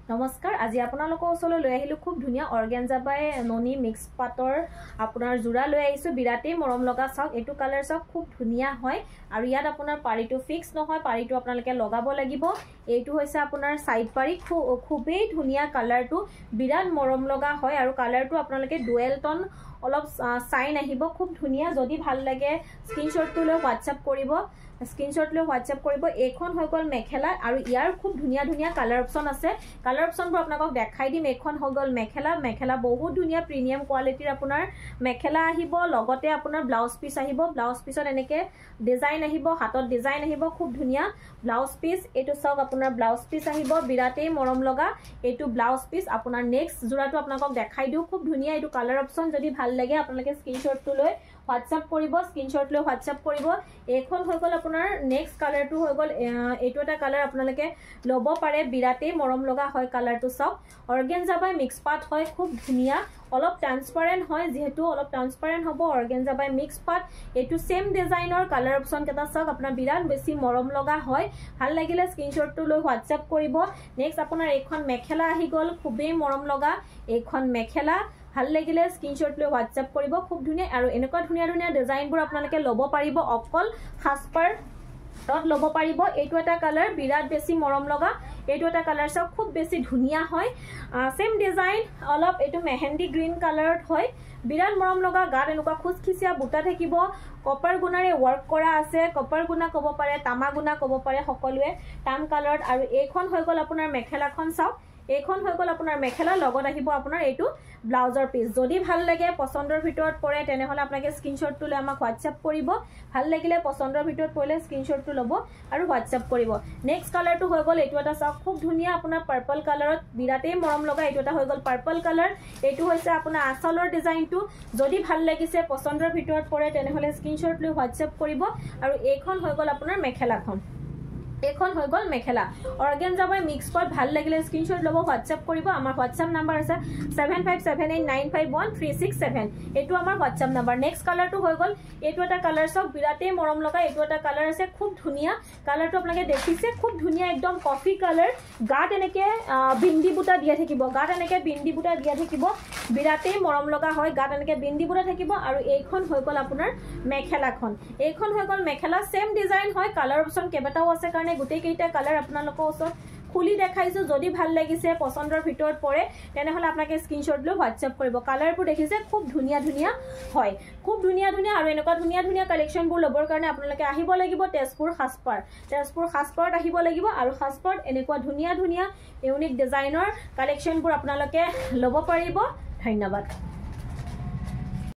নমস্কাৰ আজি আপোনালোকৰ ওচৰলৈ লৈ আহিলো খুব ধুনিয়া অৰ্গানজা বাই ননি মিক্স পাটৰ আপোনাৰ জোৰা লৈ আহিছো বিৰাটেই মৰম লগা চাওক এটু কালাৰ চাওক খুব ধুনিয়া হয় আৰু ইয়াত আপোনাৰ পাৰিটো ফিক্স নহয় পাৰিটো আপোনালোকে লগাব লাগিব এইটো হৈছে আপোনাৰ সাইড পাৰি খুবেই ধুনিয়া কালাৰটো বিৰাট মৰম লগা হয় আৰু কালাৰটো আপোনালোকে ডুৱেল টন অলপ সাইন আহিব খুব ধুনিয়া যদি ভাল লাগে স্ক্ৰিনশ্বটটো লৈ WhatsApp কৰিব স্ক্ৰিনশ্বট লৈ WhatsApp কৰিব এখন হৈ গল মেখেলা আৰু ইয়াৰ খুব ধুনিয়া ধুনিয়া কালাৰ অপচন আছে কালাৰ অপচনবোৰ আপোনাক দেখাই দিম এখন হৈ গল মেখেলা বহুত ধুনিয়া প্ৰিমিয়াম কোৱালিটিৰ আপোনাৰ মেখেলা আহিব লগতে আপোনাৰ ব্লাউজ পিস আহিব ব্লাউজ পিছত এনেকে ডিজাইন আহিব হাতত ডিজাইন আহিব খুব ধুনিয়া ব্লাউজ পিস এটো সব আপোনাৰ ব্লাউজ পিস আহিব বিৰাটেই মৰম লগা এটো ব্লাউজ পিস আপোনাৰ নেক্সট জোৰাটো আপোনাক দেখাই দিও খুব ধুনিয়া এটো কালাৰ অপচন যদি ভাল লাগে আপোনালোকে স্ক্ৰিনশ্বটটো লৈ WhatsApp কৰিব স্ক্ৰিনশ্বট লৈ WhatsApp কৰিব এখন হৈ গল আপোনাৰ নেক্সট কালাৰটো হৈ গল এটো এটা কালাৰ আপোনালোকে লব পাৰে বিৰাটেই মৰম লগা হয় কালাৰটো সব অৰ্গানজা বাই মিক্স পাট হয় খুব ধুনিয়া অলপ ট্ৰান্সপাৰেন্ট হয় যেহেতু অলপ ট্ৰান্সপাৰেন্ট হ'ব অৰ্গানজা বাই মিক্স পাট এটো সেম ডিজাইনৰ কালাৰ অপচন কেটা সব আপোনাৰ বিৰাট বেছি মৰম লগা হয় ভাল লাগিলে স্ক্ৰিনশ্বটটো লৈ WhatsApp কৰিব নেক্সট আপোনাৰ এখন মেখেলা আহি গল খুবেই মৰম লগা এখন মেখেলা ভাল লাগিলে স্ক্ৰিনশ্বট লৈ WhatsApp কৰিব খুব ধুনিয়া আৰু এনেকুৱা ধুনিয়া ধুনিয়া ডিজাইনবোৰ আপোনালোকে লব পাৰিব অকল হাসপাৰ ডট লব পাৰিব এইটো এটা কালাৰ বিৰাট বেছি মৰম লগা এইটো এটা কালাৰ সব খুব বেছি ধুনিয়া হয় সেম ডিজাইন অলপ এটো মেহেন্দি গ্ৰীন কালাৰত হয় বিৰাট মৰম লগা গাত এনেকুৱা খুচখিচিয়া বুটা থাকিব কপাৰ গুণাৰে ওয়াৰ্ক কৰা আছে কপাৰ গুণা কব পাৰে তামা গুণা কব পাৰে সকলোৱে টান কালাৰত আৰু এইখন হৈ গল আপোনাৰ মেখেলাখন চাওক এইখন হৈ গল আপোনাৰ মেখেলা লগত আহিব আপোনাৰ এইটো ব্লাউজৰ পিস যদি ভাল লাগে পছন্দৰ ভিতৰত পৰে তেনেহলে আপোনাকে স্ক্ৰিনশ্বটটো লৈ আমাক WhatsApp কৰিব ভাল লাগিলে পছন্দৰ ভিতৰত পৰিলে স্ক্ৰিনশ্বটটো লব আৰু WhatsApp কৰিব নেক্সট কালাৰটো হৈ গল এইটো এটা চাওক খুব ধুনিয়া আপোনাৰ পাৰ্পল কালাৰত বিৰাটেই মৰম লগা এইটো এটা হৈ গল পাৰ্পল কালাৰ এইটো হৈছে আপোনাৰ আঁচলৰ ডিজাইনটো যদি ভাল লাগিছে পছন্দৰ ভিতৰত পৰে তেনেহলে স্ক্ৰিনশ্বট লৈ WhatsApp কৰিব আৰু এইখন হৈ গল আপোনাৰ মেখেলাখন এখন হৈ গল মেখেলা অৰ্গানজা বাই মিক্স পাট ভাল লাগিলে স্ক্ৰিনশ্বট লব WhatsApp কৰিব আমাৰ WhatsApp নাম্বাৰ আছে 7578951367 এটো আমাৰ WhatsApp নাম্বাৰ নেক্সট কালাৰটো হৈ গল এটো এটা কালাৰ সব বিৰাটেই মৰম লগা এটো এটা কালাৰ আছে খুব ধুনিয়া কালাৰটো আপোনাকে দেখিছে খুব ধুনিয়া একদম কফি কালাৰ গাত এনেকে বিন্দি বুটা দিয়া থাকিব গাত এনেকে বিন্দি বুটা দিয়া থাকিব বিৰাটেই মৰম লগা হয় গাত এনেকে বিন্দি বুটা থাকিব আৰু এইখন হৈ গল আপোনাৰ মেখেলাখন এইখন হৈ গল মেখেলা সেম ডিজাইন হয় কালাৰ অপচন কেবেটাও আছে কাৰণে গোটেই কেইটা কালাৰ আপোনালোকৰ ওচৰত খুলি দেখাইছো যদি ভাল লাগিছে পছন্দৰ ভিতৰত পৰে তেনেহলে আপোনাকে স্ক্ৰিনশ্বট লৈ WhatsApp কৰিব কালাৰবোৰ দেখিছে খুব ধুনিয়া ধুনিয়া হয় খুব ধুনিয়া ধুনিয়া আৰু এনেকুৱা ধুনিয়া ধুনিয়া কালেকশনবোৰ লবৰ কাৰণে আপোনালোকে আহিব লাগিব তেজপুৰ হাসপাৰত আহিব লাগিব আৰু হাসপাৰত এনেকুৱা ধুনিয়া ধুনিয়া ইউনিক ডিজাইনৰ কালেকশনবোৰ আপোনালোকে লব পাৰিব ধন্যবাদ